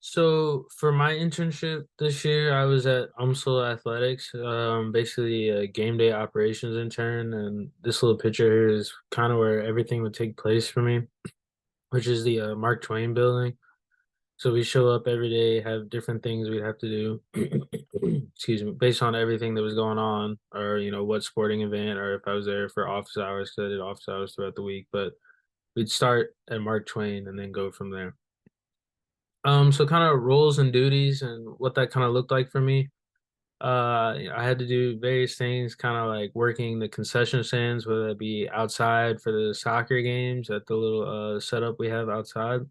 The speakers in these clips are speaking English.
So for my internship this year, I was at UMSL Athletics, basically a game day operations intern, and this little picture here is kind of where everything would take place for me, which is the Mark Twain building. So we show up every day, have different things we'd have to do, excuse me, based on everything that was going on, or what sporting event, or if I was there for office hours, because I did office hours throughout the week. But we'd start at Mark Twain and then go from there. So kind of roles and duties and what that kind of looked like for me. I had to do various things, kind of like working the concession stands, whether it be outside for the soccer games at the little setup we have outside,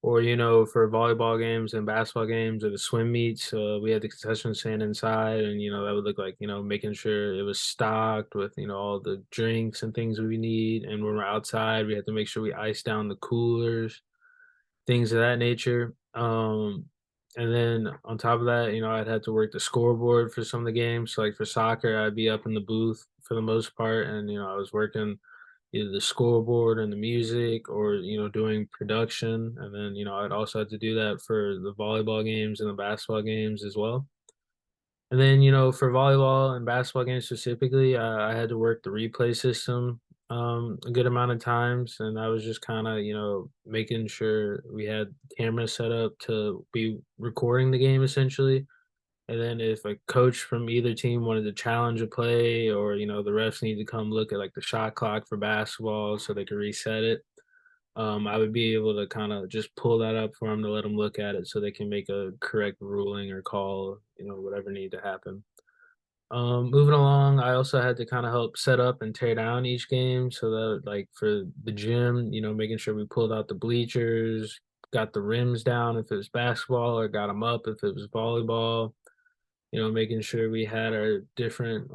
or for volleyball games and basketball games or the swim meets. We had the concession stand inside, and that would look like making sure it was stocked with all the drinks and things we need. And when we're outside, we had to make sure we ice down the coolers, things of that nature. And then on top of that, I'd have to work the scoreboard for some of the games. So like for soccer, I'd be up in the booth for the most part, and I was working either the scoreboard and the music, or doing production. And then I'd also have to do that for the volleyball games and the basketball games as well. And then, for volleyball and basketball games specifically, I had to work the replay system a good amount of times, and I was just kind of, making sure we had cameras set up to be recording the game essentially. And then if a coach from either team wanted to challenge a play, or the refs need to come look at like the shot clock for basketball so they could reset it, I would be able to kind of just pull that up for them to let them look at it so they can make a correct ruling or call, whatever need to happen. Moving along, I also had to kind of help set up and tear down each game, so that like for the gym, making sure we pulled out the bleachers, got the rims down if it was basketball, or got them up if it was volleyball. Making sure we had our different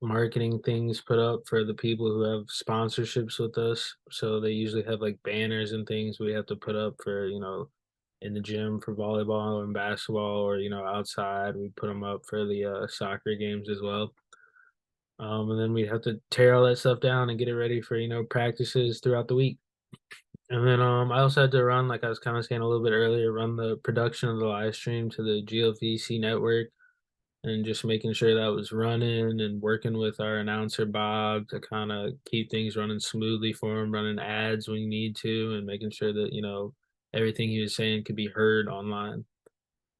marketing things put up for the people who have sponsorships with us. So they usually have like banners and things we have to put up for, in the gym for volleyball and basketball, or, outside. We put them up for the soccer games as well. And then we'd have to tear all that stuff down and get it ready for, practices throughout the week. And then I also had to run, like I was kind of saying a little bit earlier, run the production of the live stream to the GLVC network, and just making sure that was running and working with our announcer Bob to kind of keep things running smoothly for him, running ads when you need to, and making sure that everything he was saying could be heard online.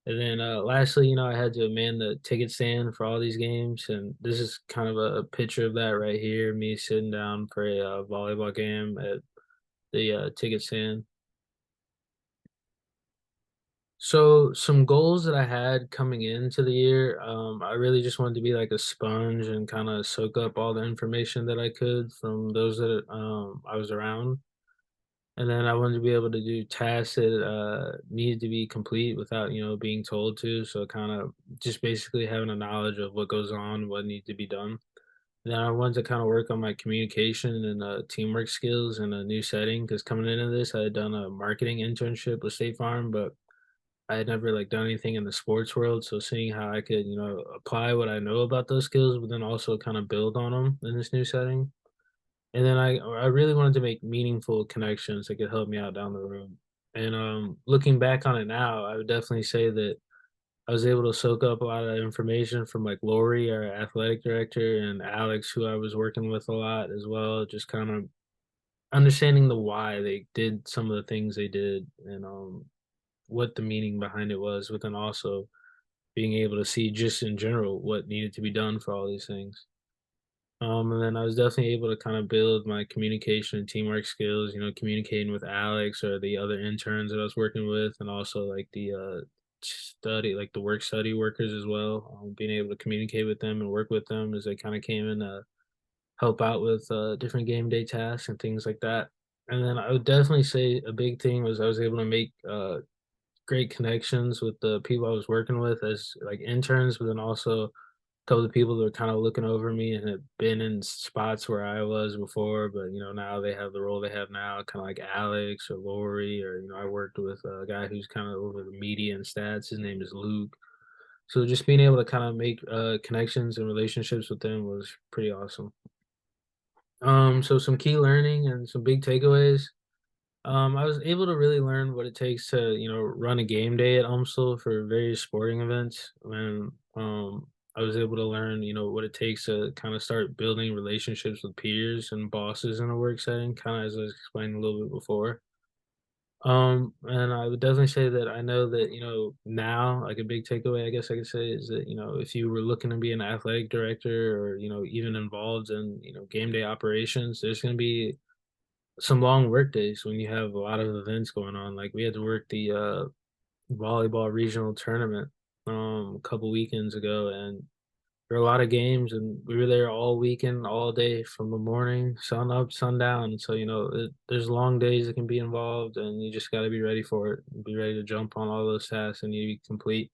And then lastly, I had to man the ticket stand for all these games, and this is kind of a picture of that right here, me sitting down for a volleyball game at the ticket stand. So some goals that I had coming into the year, I really just wanted to be like a sponge and kind of soak up all the information that I could from those that I was around. And then I wanted to be able to do tasks that needed to be complete without, being told to. So kind of just basically having a knowledge of what goes on, what needs to be done. Then I wanted to kind of work on my communication and teamwork skills in a new setting, because coming into this, I had done a marketing internship with State Farm, but I had never like done anything in the sports world, so seeing how I could, apply what I know about those skills, but then also kind of build on them in this new setting. And then I really wanted to make meaningful connections that could help me out down the road. And looking back on it now, I would definitely say that I was able to soak up a lot of information from like Lori, our athletic director, and Alex, who I was working with a lot as well. Just kind of understanding the why they did some of the things they did, and what the meaning behind it was, but then also being able to see just in general what needed to be done for all these things. And then I was definitely able to kind of build my communication and teamwork skills, communicating with Alex or the other interns that I was working with, and also like the like the work study workers as well. Being able to communicate with them and work with them as they kind of came in to help out with different game day tasks and things like that. And then I would definitely say a big thing was I was able to make great connections with the people I was working with as like interns, but then also a couple of people that were kind of looking over me and had been in spots where I was before, but now they have the role they have now, kind of like Alex or Lori, or I worked with a guy who's kind of over the media and stats. His name is Luke. So just being able to kind of make connections and relationships with them was pretty awesome. So some key learning and some big takeaways. I was able to really learn what it takes to, run a game day at UMSL for various sporting events. And I was able to learn, what it takes to kind of start building relationships with peers and bosses in a work setting, kind of as I was explained a little bit before. And I would definitely say that I know that, now, like a big takeaway, I guess I could say, is that, if you were looking to be an athletic director or, even involved in, game day operations, there's going to be some long work days when you have a lot of events going on. Like we had to work the volleyball regional tournament a couple weekends ago, and there were a lot of games, and we were there all weekend, all day from the morning, sun up, sundown. So there's long days that can be involved, and you just got to be ready for it. Be ready to jump on all those tasks and you complete.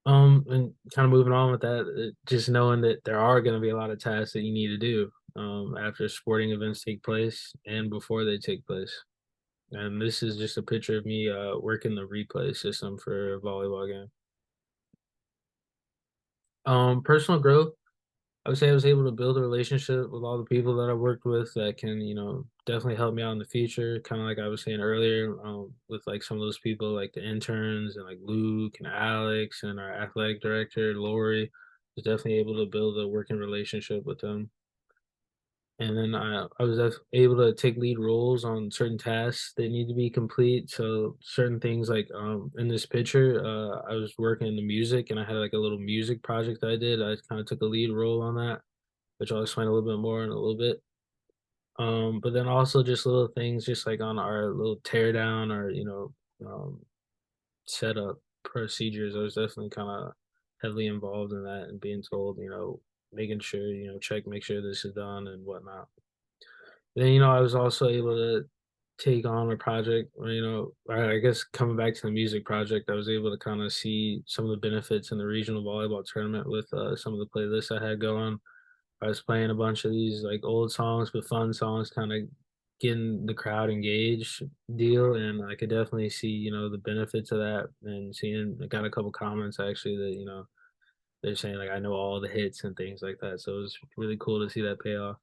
And kind of moving on with that, just knowing that there are going to be a lot of tasks that you need to do after sporting events take place and before they take place. And this is just a picture of me working the replay system for a volleyball game. Personal growth. I would say I was able to build a relationship with all the people that I worked with that can, definitely help me out in the future. Kind of like I was saying earlier, with like some of those people, like the interns and like Luke and Alex and our athletic director, Lori, was definitely able to build a working relationship with them. And then I was able to take lead roles on certain tasks that need to be complete. So certain things like in this picture, I was working in the music and I had like a little music project that I did. I kind of took a lead role on that, which I'll explain a little bit more in a little bit. But then also just little things, just like on our little tear down or setup procedures. I was definitely kind of heavily involved in that and being told, making sure check, make sure this is done and whatnot. Then I was also able to take on a project, or, I guess coming back to the music project, I was able to kind of see some of the benefits in the regional volleyball tournament with some of the playlists I had going. I was playing a bunch of these like old songs, but fun songs, kind of getting the crowd engaged deal. And I could definitely see, the benefits of that and seeing, I got a couple comments actually that, they're saying like, I know all the hits and things like that. So it was really cool to see that pay off.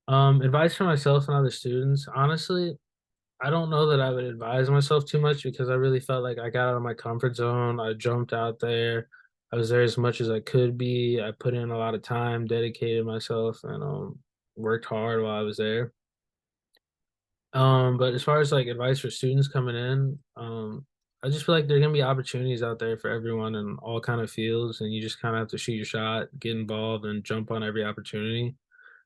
Advice for myself and other students. Honestly, I don't know that I would advise myself too much because I really felt like I got out of my comfort zone. I jumped out there. I was there as much as I could be. I put in a lot of time, dedicated myself, and worked hard while I was there. But as far as like advice for students coming in, I just feel like there are gonna be opportunities out there for everyone in all kind of fields, and you just kind of have to shoot your shot, get involved, and jump on every opportunity.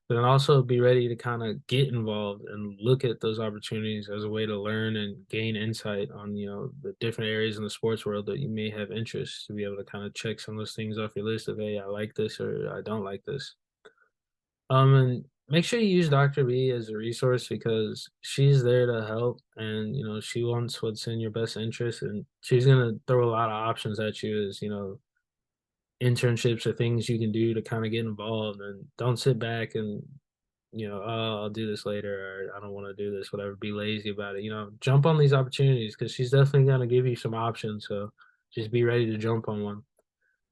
But then also be ready to kind of get involved and look at those opportunities as a way to learn and gain insight on, the different areas in the sports world that you may have interest to be able to kind of check some of those things off your list of, hey, I like this or I don't like this. And make sure you use Dr. B as a resource because she's there to help and, she wants what's in your best interest and she's going to throw a lot of options at you as, internships or things you can do to kind of get involved and don't sit back and oh, I'll do this later, or I don't want to do this, whatever. Be lazy about it. Jump on these opportunities because she's definitely going to give you some options. So just be ready to jump on one.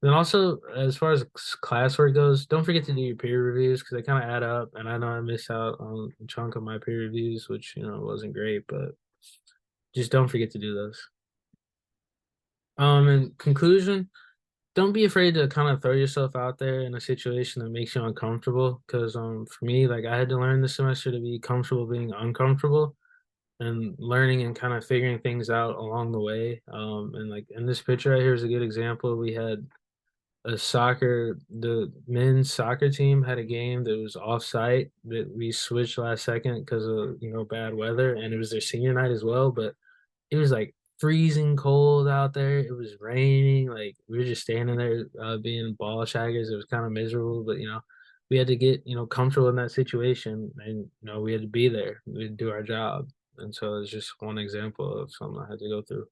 Then also, as far as classwork goes, don't forget to do your peer reviews because they kind of add up. And I know I missed out on a chunk of my peer reviews, which wasn't great, but just don't forget to do those. In conclusion, don't be afraid to kind of throw yourself out there in a situation that makes you uncomfortable. Because for me, like I had to learn this semester to be comfortable being uncomfortable and learning and kind of figuring things out along the way. And like in this picture right here is a good example. We had the men's soccer team had a game that was off site that we switched last second because of bad weather, and it was their senior night as well. But it was like freezing cold out there. It was raining. Like we were just standing there being ball shaggers. It was kind of miserable, but we had to get comfortable in that situation, and we had to be there. We had to do our job, and so it's just one example of something I had to go through.